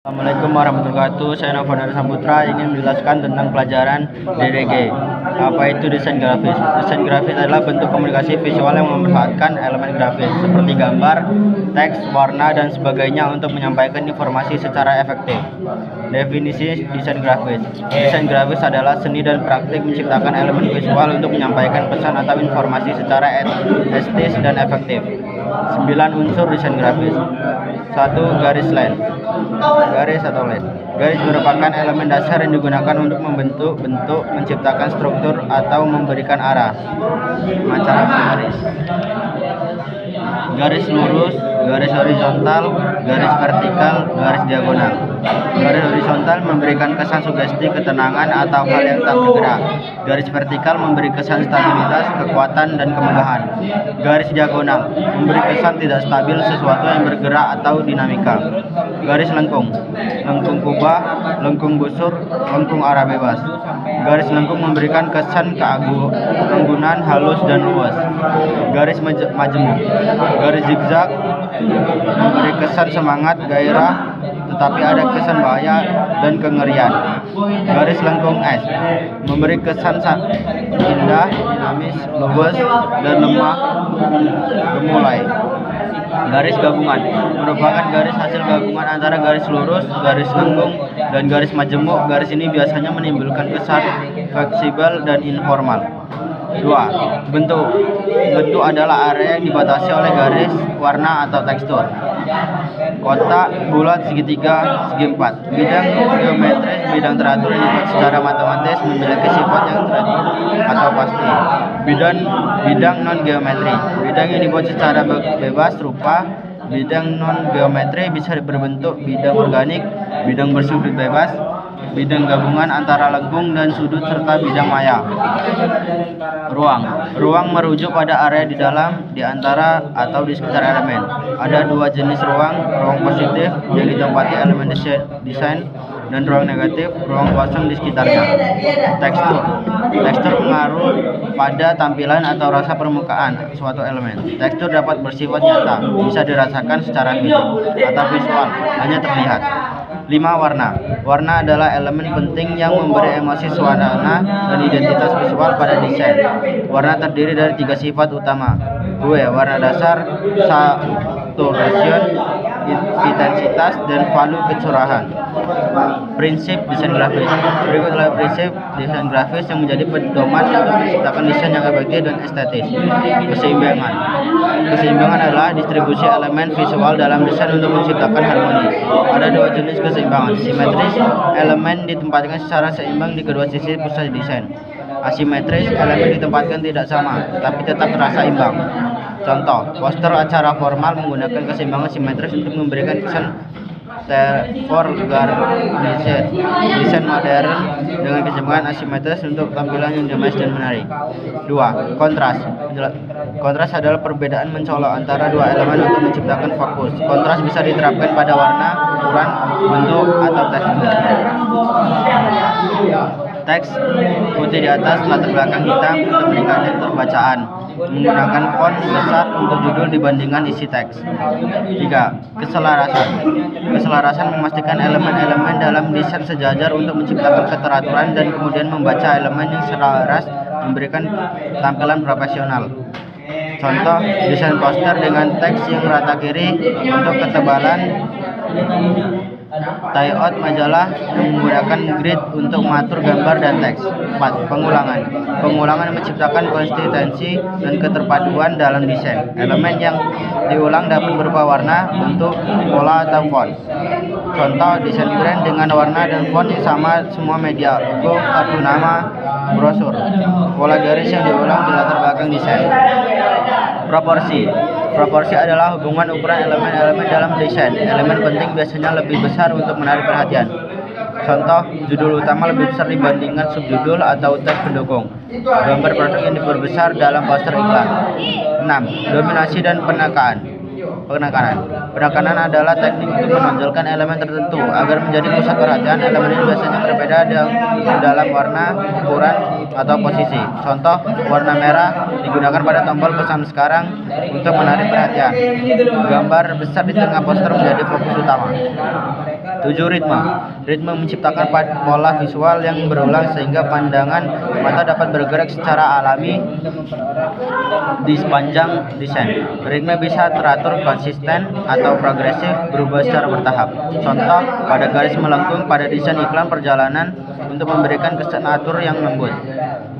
Assalamualaikum warahmatullahi wabarakatuh. Saya Novandar Saputra ingin menjelaskan tentang pelajaran DDG. Apa itu desain grafis? Desain grafis adalah bentuk komunikasi visual yang memanfaatkan elemen grafis seperti gambar, teks, warna, dan sebagainya untuk menyampaikan informasi secara efektif. Definisi desain grafis. Desain grafis adalah seni dan praktik menciptakan elemen visual untuk menyampaikan pesan atau informasi secara estetis dan efektif. 9 unsur desain grafis. 1. Garis line. Garis atau line. Garis merupakan elemen dasar yang digunakan untuk membentuk bentuk, menciptakan struktur, atau memberikan arah. Macam garis. Garis lurus, garis horizontal, garis vertikal, garis diagonal. Garis horizontal memberikan kesan sugesti ketenangan atau hal yang tak bergerak. Garis vertikal memberi kesan stabilitas, kekuatan, dan kemegahan. Garis diagonal memberi kesan tidak stabil, sesuatu yang bergerak atau dinamika. Garis lengkung, lengkung kubah, lengkung busur, lengkung arah bebas. Garis lengkung memberikan kesan keanggunan, halus, dan luas. Garis majemuk, garis zigzag memberi kesan semangat, gairah, tetapi ada kesan bahaya dan kengerian. Garis lengkung es memberi kesan indah, dinamis, luas, dan lemah gemulai. Garis gabungan merupakan garis hasil gabungan antara garis lurus, garis lengkung, dan garis majemuk. Garis ini biasanya menimbulkan kesan fleksibel dan informal. 2. Bentuk. Bentuk adalah area yang dibatasi oleh garis, warna, atau tekstur. Kotak, bulat, segitiga, segi empat. Bidang geometris, bidang teratur yang dibuat secara matematis, memiliki sifat yang teratur atau pasti. Bidang non geometri. Bidang yang dibuat secara bebas rupa. Bidang non geometri bisa berbentuk bidang organik, bidang bersudut bebas, bidang gabungan antara lengkung dan sudut, serta bidang maya. Ruang merujuk pada area di dalam, di antara, atau di sekitar elemen. Ada 2 jenis ruang positif yang ditempati elemen desain, dan ruang negatif, ruang kosong di sekitarnya. Tekstur mengaruh pada tampilan atau rasa permukaan suatu elemen. Tekstur dapat bersifat nyata, bisa dirasakan secara fisik, atau visual, hanya terlihat. 5. Warna adalah elemen penting yang memberi emosi, suasana, dan identitas visual pada desain. Warna terdiri dari 3 sifat utama. Warna dasar, saturation, intensitas, dan value kecerahan. Prinsip desain grafis. Berikut adalah prinsip desain grafis yang menjadi pedoman untuk menciptakan desain yang efektif dan estetis. Keseimbangan adalah distribusi elemen visual dalam desain untuk menciptakan harmoni. Ada 2 jenis keseimbangan. Simetris, elemen ditempatkan secara seimbang di kedua sisi pusat desain. Asimetris, elemen ditempatkan tidak sama, tapi tetap terasa imbang. Contoh, poster acara formal menggunakan keseimbangan simetris untuk memberikan kesan desain modern dengan keseimbangan asimetris untuk tampilan yang dinamis dan menarik. 2. Kontras adalah perbedaan mencolok antara 2 elemen untuk menciptakan fokus. Kontras bisa diterapkan pada warna, ukuran, bentuk, atau tekstur. Teks putih di atas, latar belakang hitam untuk meningkatkan keterbacaan. Menggunakan font besar untuk judul dibandingkan isi teks. 3. Keselarasan memastikan elemen-elemen dalam desain sejajar untuk menciptakan keteraturan dan kemudian membaca elemen yang selaras, memberikan tampilan profesional. Contoh, desain poster dengan teks yang rata kiri untuk ketebalan. Layout majalah yang menggunakan grid untuk mengatur gambar dan teks. 4. Pengulangan menciptakan konsistensi dan keterpaduan dalam desain. Elemen yang diulang dapat berupa warna, bentuk, pola, atau font. Contoh, desain brand dengan warna dan font yang sama semua media, logo, kartu nama, brosur. Pola garis yang diulang di latar belakang desain. Proporsi adalah hubungan ukuran elemen-elemen dalam desain. Elemen penting biasanya lebih besar untuk menarik perhatian. Contoh, judul utama lebih besar dibandingkan subjudul atau teks pendukung. Gambar produk yang diperbesar dalam poster iklan. 6. Dominasi dan penekanan adalah teknik untuk menonjolkan elemen tertentu agar menjadi pusat perhatian. Elemen ini biasanya berbeda dalam warna, ukuran, atau posisi. Contoh, warna merah digunakan pada tombol pesan sekarang untuk menarik perhatian. Gambar besar di tengah poster menjadi fokus utama. 7. Ritme. Ritme menciptakan pola visual yang berulang sehingga pandangan mata dapat bergerak secara alami di sepanjang desain. Ritme bisa teratur, konsisten, atau progresif, berubah secara bertahap. Contoh, pada garis melengkung pada desain iklan perjalanan untuk memberikan kesan atur yang lembut.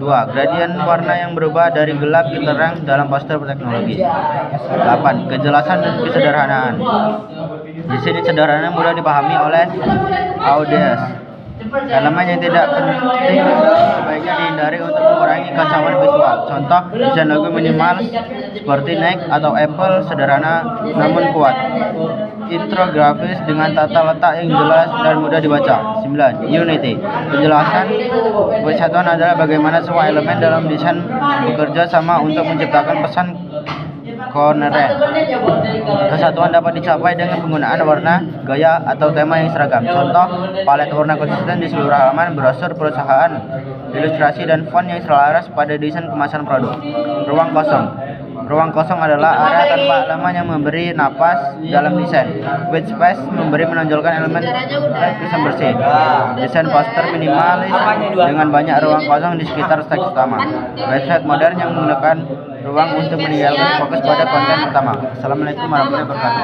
2. Gradien warna yang berubah dari gelap ke terang dalam poster teknologi. 8. Kejelasan dan kesederhanaan. Di sini sederhana mudah dipahami oleh audiens. Elemen yang tidak penting sebaiknya dihindari untuk mengurangi kacauan visual. Contoh, desain logo minimal seperti Nike atau Apple, sederhana namun kuat. Intro grafis dengan tata letak yang jelas dan mudah dibaca. 9. Unity. Penjelasan kesatuan adalah bagaimana semua elemen dalam desain bekerja sama untuk menciptakan pesan koheren. Kesatuan dapat dicapai dengan penggunaan warna, gaya, atau tema yang seragam. Contoh, palet warna konsisten di seluruh halaman brosur perusahaan, ilustrasi dan font yang selaras pada desain kemasan produk. Ruang kosong. Ruang kosong adalah area tanpa elemen yang memberi napas dalam desain. White space menonjolkan elemen tulisan bersih. Desain poster minimalis dengan banyak ruang kosong di sekitar teks utama. Website modern yang menggunakan ruang untuk meninggalkan fokus pada konten utama. Assalamualaikum warahmatullahi wabarakatuh.